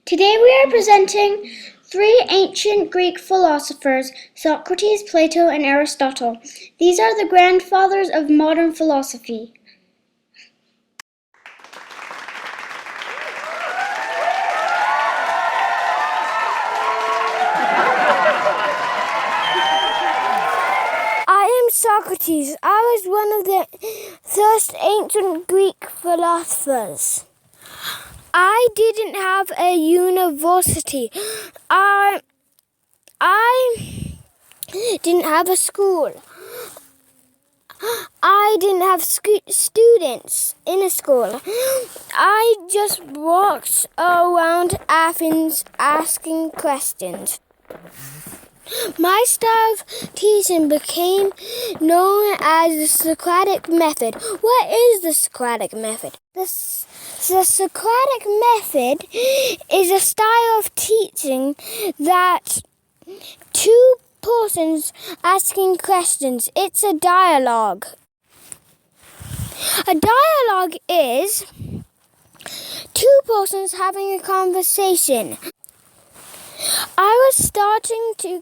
Today we are presenting three ancient Greek philosophers, Socrates, Plato and Aristotle. These are the grandfathers of modern philosophy. I am Socrates. I was one of the first ancient Greek philosophers. I didn't have a university. I didn't have a school. I didn't have students in a school. I just walked around Athens asking questions. My style of teaching became known as the Socratic method. What is the Socratic method? The Socratic method is a style of teaching that two persons asking questions. It's a dialogue. A dialogue is two persons having a conversation. I was starting to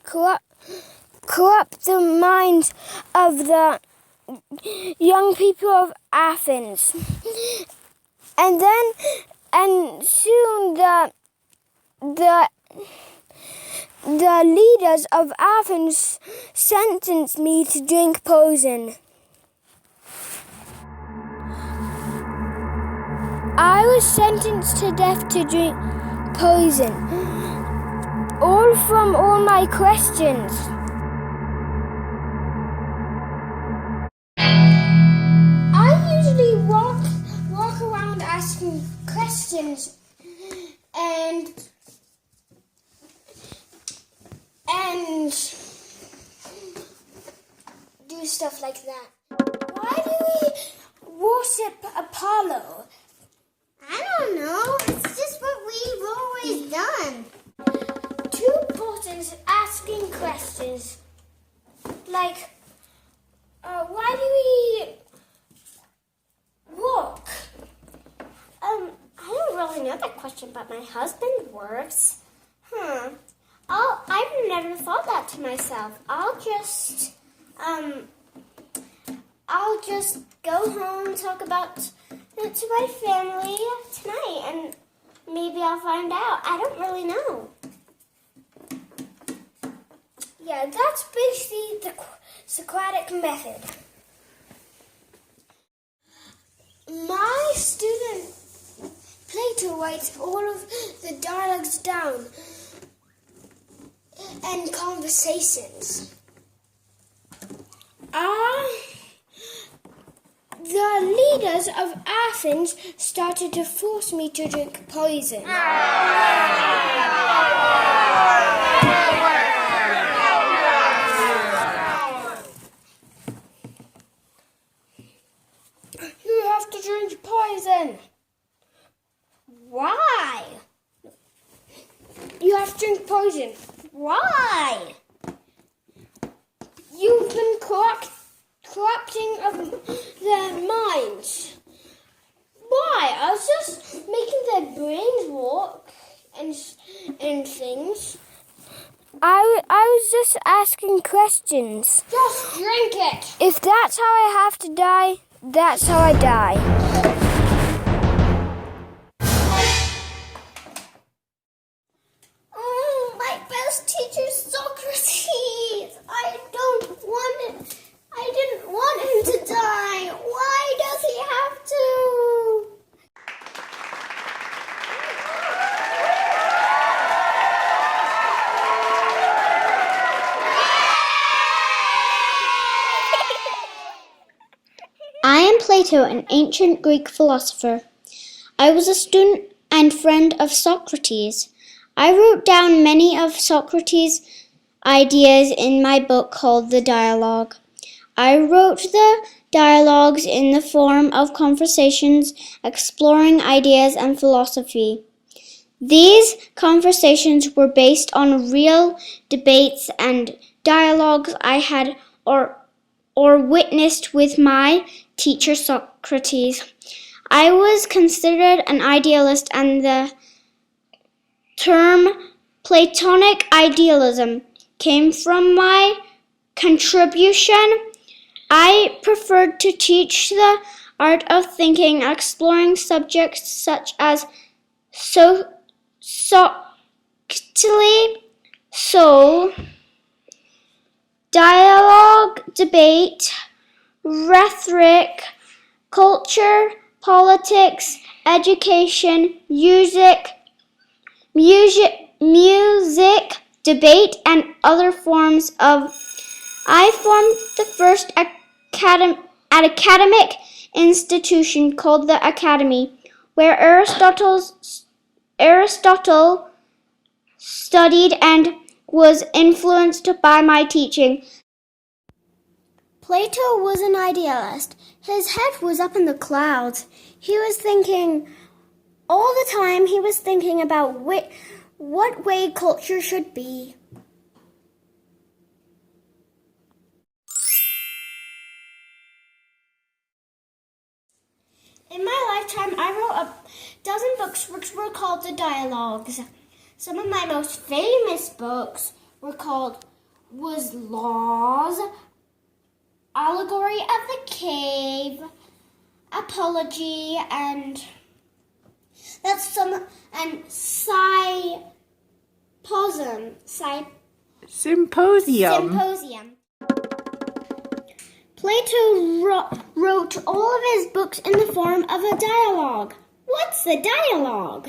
corrupt the minds of the young people of Athens. And soon the leaders of Athens sentenced me to drink poison. I was sentenced to death to drink poison. All from all my questions. I usually walk around asking questions and do stuff like that. Why do we worship Apollo? I don't know. It's just what we've always done. Two persons asking questions. Like, why do we walk? I don't really know that question, but my husband works. I've never thought that to myself. I'll just go home and talk about it to my family tonight, and maybe I'll find out. I don't really know. Yeah, that's basically the Socratic method. My student Plato writes all of the dialogues down and conversations. The leaders of Athens started to force me to drink poison. You have to drink poison. Why? You have to drink poison. Why? You've been corrupting of their minds. Why? I was just making their brains work and things. I was just asking questions. Just drink it. If that's how I have to die, that's how I die. My best teacher, Socrates. I didn't want him to die. Why does he have to? I am Plato, an ancient Greek philosopher. I was a student and friend of Socrates. I wrote down many of Socrates' ideas in my book called The Dialogue. I wrote the dialogues in the form of conversations exploring ideas and philosophy. These conversations were based on real debates and dialogues I had or witnessed with my teacher Socrates. I was considered an idealist, and the term Platonic idealism came from my contribution. I preferred to teach the art of thinking, exploring subjects such as soul, dialogue, debate, rhetoric, culture, politics, education, music, debate, and other forms of. I formed the first academic institution called the Academy, where Aristotle studied and was influenced by my teaching. Plato was an idealist. His head was up in the clouds. He was thinking, all the time he was thinking about what way culture should be. In my lifetime, I wrote a dozen books which were called the dialogues. Some of my most famous books was Laws, Allegory of the Cave, Apology, and Symposium. Plato wrote all of his books in the form of a dialogue. What's the dialogue?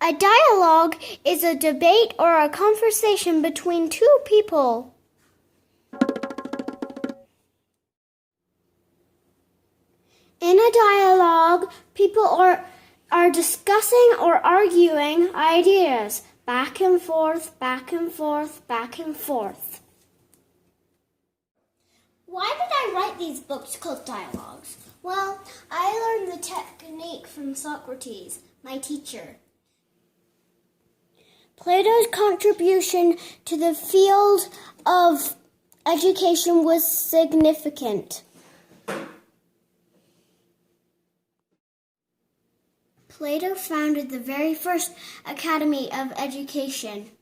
A dialogue is a debate or a conversation between two people. In a dialogue, people are discussing or arguing ideas, back and forth, back and forth, back and forth. Why did I write these books called dialogues? Well, I learned the technique from Socrates, my teacher. Plato's contribution to the field of education was significant. Plato founded the very first Academy of Education.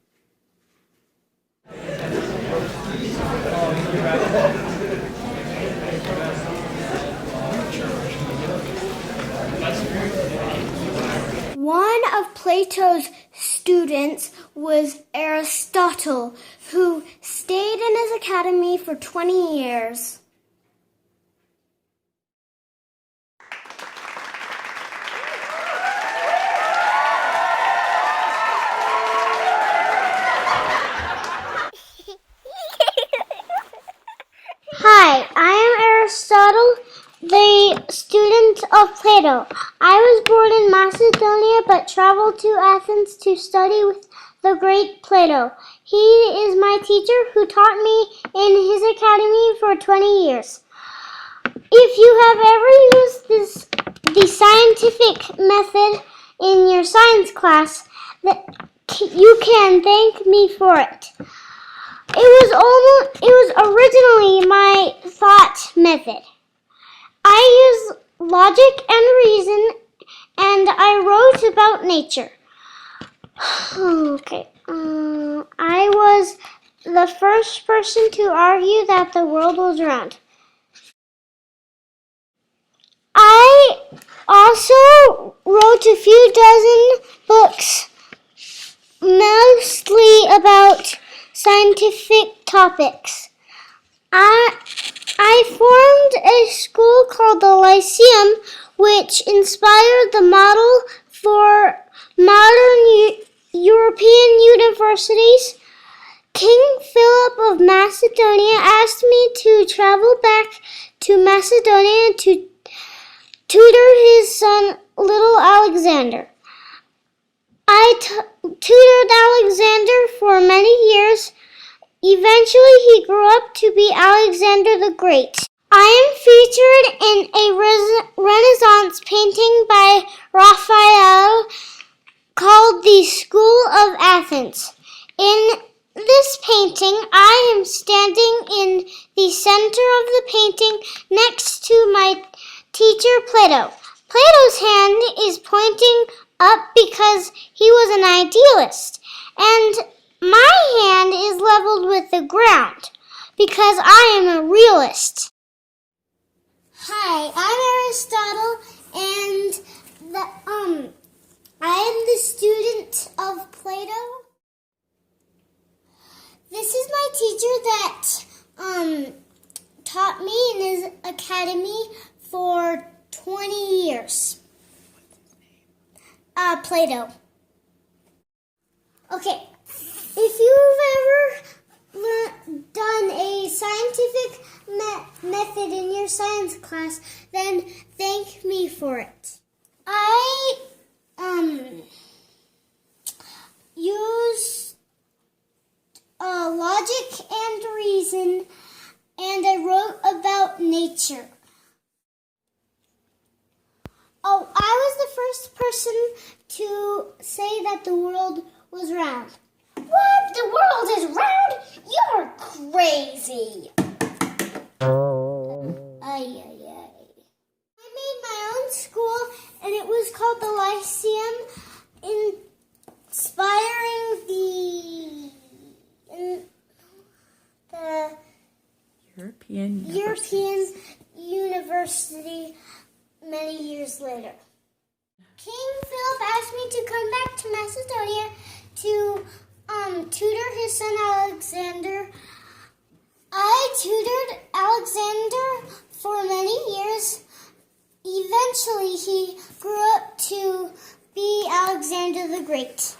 One of Plato's students was Aristotle, who stayed in his academy for 20 years. Hi, I am Aristotle, the student of Plato. I was born in Macedonia but traveled to Athens to study with the great Plato. He is my teacher who taught me in his academy for 20 years. If you have ever used the scientific method in your science class, you can thank me for it. It was originally my thought method. I use logic and reason, and I wrote about nature. Okay. I was the first person to argue that the world was round. I also wrote a few dozen books, mostly about scientific topics. I formed a school called the Lyceum, which inspired the model for modern European universities. King Philip of Macedonia asked me to travel back to Macedonia to tutor his son, little Alexander. I tutored Alexander for many years. Eventually, he grew up to be Alexander the Great. I am featured in a Renaissance painting by Raphael called The School of Athens. In this painting, I am standing in the center of the painting next to my teacher Plato. Plato's hand is pointing up because he was an idealist, and my hand is leveled with the ground because I am a realist. Hi, I'm Aristotle, and I am the student of Plato. This is my teacher that taught me in his academy for 20 years. Plato. Okay, if you've ever done a scientific method in your science class, then thank me for it. I used logic and reason, and I wrote about nature. Oh, I was the first person to say that the world was round. What? The world is round? You're crazy. Ay. I made my own school, and it was called the Lyceum, inspiring the European University many years later. King Philip asked me to come back to Macedonia to tutor his son Alexander. I tutored Alexander for many years. Eventually, he grew up to be Alexander the Great.